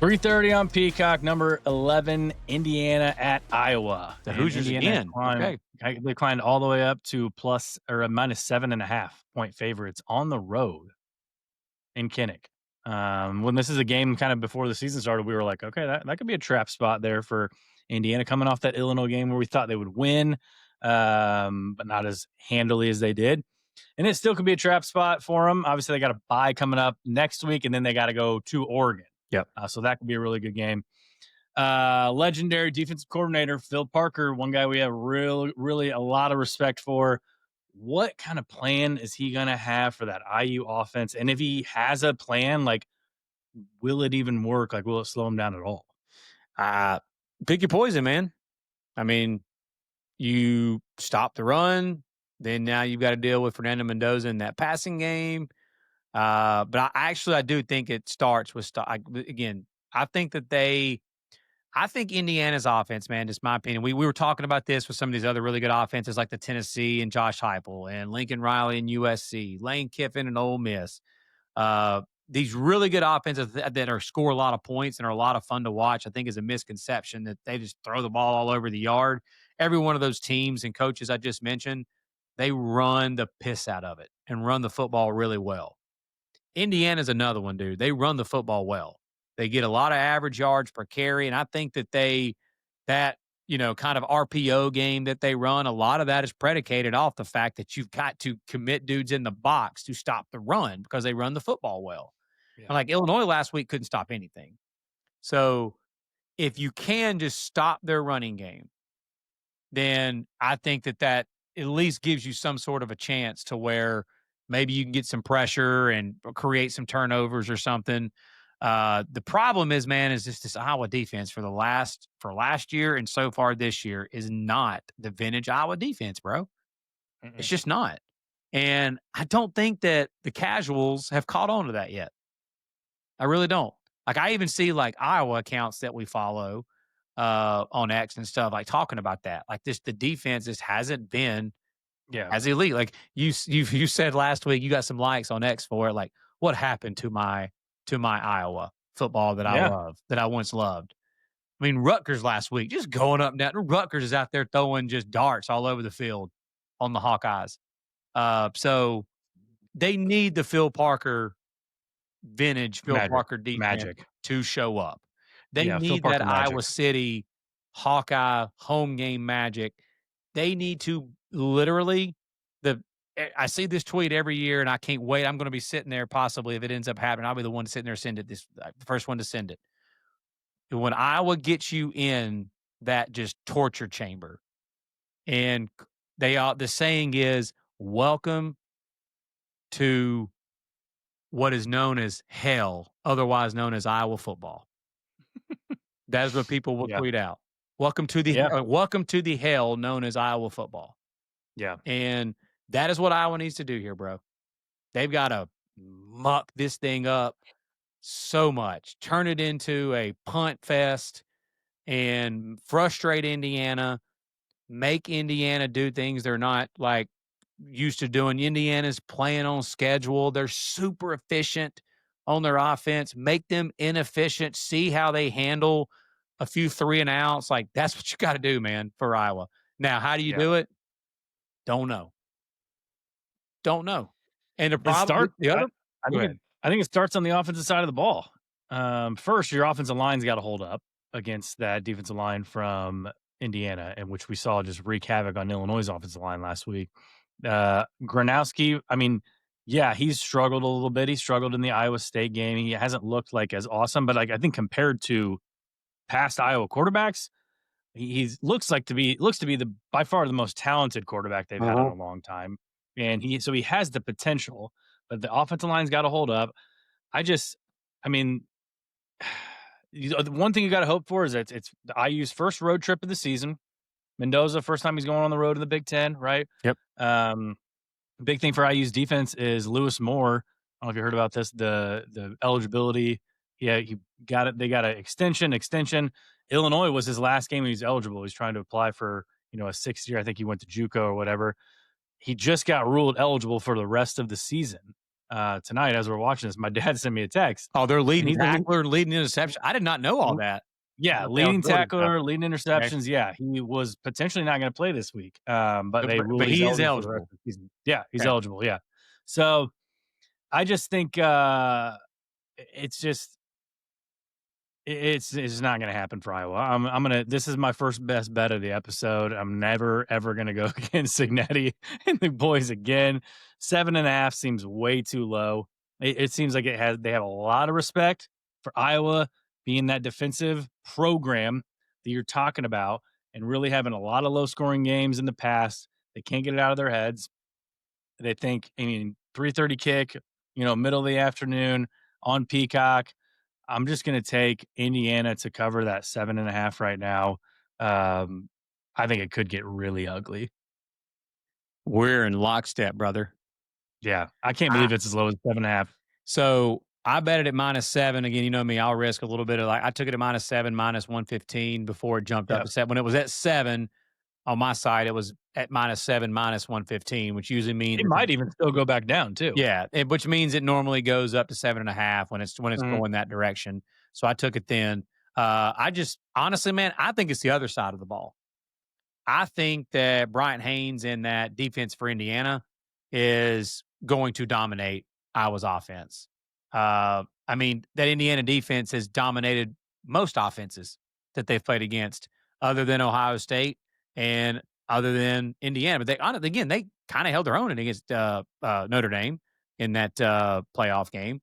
3:30 on Peacock, number 11, Indiana at Iowa. The Hoosiers again. Okay. They climbed all the way up to plus or a -7.5-point favorites on the road in Kinnick. When this is a game kind of before the season started, we were like, okay, that could be a trap spot there for Indiana coming off that Illinois game where we thought they would win, but not as handily as they did. And it still could be a trap spot for them. Obviously, they got a bye coming up next week, and then they got to go to Oregon. Yep. So that could be a really good game. Legendary defensive coordinator Phil Parker, one guy we have really a lot of respect for. What kind of plan is he going to have for that IU offense? And if he has a plan, like, will it even work? Like, will it slow him down at all? Pick your poison, man. I mean, you stop the run, then now you've got to deal with Fernando Mendoza in that passing game. But I do think it starts with again. I think Indiana's offense, man, just my opinion. We were talking about this with some of these other really good offenses like the Tennessee and Josh Heupel and Lincoln Riley and USC, Lane Kiffin and Ole Miss. These really good offenses that are score a lot of points and are a lot of fun to watch, I think is a misconception that they just throw the ball all over the yard. Every one of those teams and coaches I just mentioned, they run the piss out of it and run the football really well. Indiana's another one, dude. They run the football well. They get a lot of average yards per carry, and I think that kind of RPO game that they run, a lot of that is predicated off the fact that you've got to commit dudes in the box to stop the run because they run the football well. Yeah. And like Illinois last week couldn't stop anything. So if you can just stop their running game, then I think that at least gives you some sort of a chance to where maybe you can get some pressure and create some turnovers or something. The problem is, man, is just this Iowa defense for last year and so far this year is not the vintage Iowa defense, bro. Mm-mm. It's just not. And I don't think that the casuals have caught on to that yet. I really don't. Like, I even see like Iowa accounts that we follow on X and stuff, like talking about that. Like the defense just hasn't been as elite. Like you said last week, you got some likes on X for it. Like, what happened to my Iowa football that I love, that I once loved? I mean, Rutgers last week, just going up and down. Rutgers is out there throwing just darts all over the field on the Hawkeyes. So they need the Phil Parker vintage, Parker defense magic to show up. They need that magic. Iowa City Hawkeye home game magic. They need to literally I see this tweet every year, and I can't wait. I'm going to be sitting there possibly if it ends up happening. I'll be the one sitting there send it. The first one to send it. When Iowa gets you in that just torture chamber, and the saying is, "Welcome to what is known as hell, otherwise known as Iowa football." That is what people will tweet out. Welcome to the hell known as Iowa football. Yeah, and that is what Iowa needs to do here, bro. They've got to muck this thing up so much, turn it into a punt fest, and frustrate Indiana, make Indiana do things they're not like used to doing. Indiana's playing on schedule. They're super efficient on their offense. Make them inefficient. See how they handle a few 3-and-outs. Like, that's what you got to do, man, for Iowa. Now, how do you do it? Don't know. And the problem, I think it starts on the offensive side of the ball. First, your offensive line's got to hold up against that defensive line from Indiana, in which we saw just wreak havoc on Illinois' offensive line last week. Gronowski, I mean, he's struggled a little bit. He struggled in the Iowa State game. He hasn't looked like as awesome, but like I think compared to past Iowa quarterbacks, he looks to be by far the most talented quarterback they've had in a long time. And he has the potential, but the offensive line's got to hold up. The one thing you got to hope for is that it's the IU's first road trip of the season. Mendoza, first time he's going on the road in the Big Ten, right? Yep. Big thing for IU's defense is Lewis Moore. I don't know if you heard about this, the eligibility. Yeah, he got it. They got an extension. Illinois was his last game. He was eligible. He's trying to apply for, a sixth year. I think he went to JUCO or whatever. He just got ruled eligible for the rest of the season. tonight as we're watching this. My dad sent me a text, Oh, they're and leading he's a tackler, leading interception. I did not know all that. yeah, About the leading eligibility stuff. tackler, leading Okay. interceptions. Yeah, he was potentially not going to play this week, but they ruled But he's he is eligible for the rest eligible. of the season. Yeah, he's Okay. eligible. Yeah, so I just think it's just it's not going to happen for Iowa. I'm gonna. This is my first best bet of the episode. I'm never ever going to go against Cignetti and the boys again. 7.5 seems way too low. It seems like they have a lot of respect for Iowa being that defensive program that you're talking about and really having a lot of low scoring games in the past. They can't get it out of their heads. They think, I mean, 3:30 kick, middle of the afternoon on Peacock. I'm just going to take Indiana to cover that 7.5 right now. Um, I think it could get really ugly. We're in lockstep, brother. Yeah, I can't I believe it's as low as 7.5. So I bet it at -7. Again, you know me, I'll risk a little bit of I took it at -7, -115 before it jumped up Yep. to 7. When it was at 7 on my side, it was at -7, -115, which usually means It might even still go back down too. yeah, which means it normally goes up to 7.5 when it's Mhm. going that direction. So I took it then. I just honestly, man, I think it's the other side of the ball. I think that Bryant Haynes and that defense for Indiana is going to dominate Iowa's offense. I mean, that Indiana defense has dominated most offenses that they've played against, other than Ohio State and other than Indiana. But again, they kind of held their own against Notre Dame in that playoff game.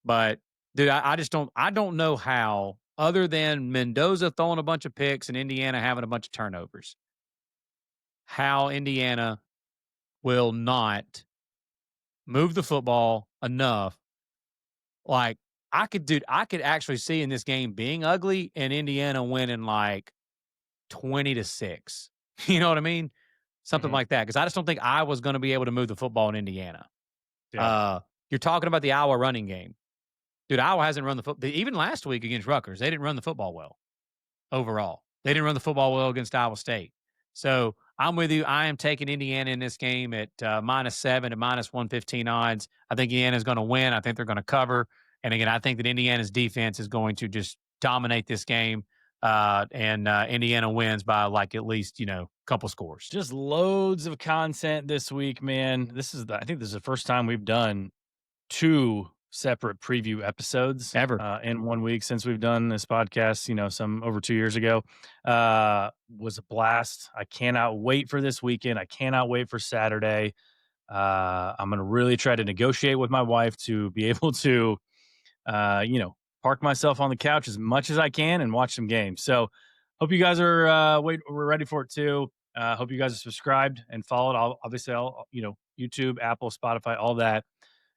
But dude, I don't know how, other than Mendoza throwing a bunch of picks and Indiana having a bunch of turnovers, how Indiana will not move the football enough. Like I could actually see in this game being ugly and Indiana winning like 20-6. You know what I mean? Something Mhm. like that. Because I just don't think I was going to be able to move the football in Indiana. Yeah. You're talking about the Iowa running game. Dude, Iowa hasn't run the football. Even last week against Rutgers, they didn't run the football well overall. They didn't run the football well against Iowa State. So I'm with you. I am taking Indiana in this game at -7 to -115 odds. I think Indiana's going to win. I think they're going to cover. And again, I think that Indiana's defense is going to just dominate this game. And Indiana wins by like at least, a couple scores. Just loads of content this week, man. I think this is the first time we've done 2 separate preview episodes, Ever. in 1 week since we've done this podcast, some over 2 years ago. Was a blast. I cannot wait for this weekend. I cannot wait for Saturday. I'm gonna really try to negotiate with my wife to be able to, park myself on the couch as much as I can and watch some games. So, hope you guys are, we're ready for it too. Hope you guys are subscribed and followed. Obviously, YouTube, Apple, Spotify, all that.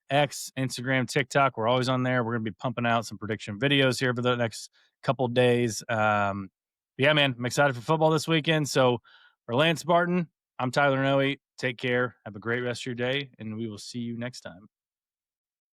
X, Instagram, TikTok. We're always on there. We're going to be pumping out some prediction videos here for the next couple days. Yeah, man, I'm excited for football this weekend. So, for Lance Barton, I'm Tyler Noe. Take care. Have a great rest of your day, and we will see you next time.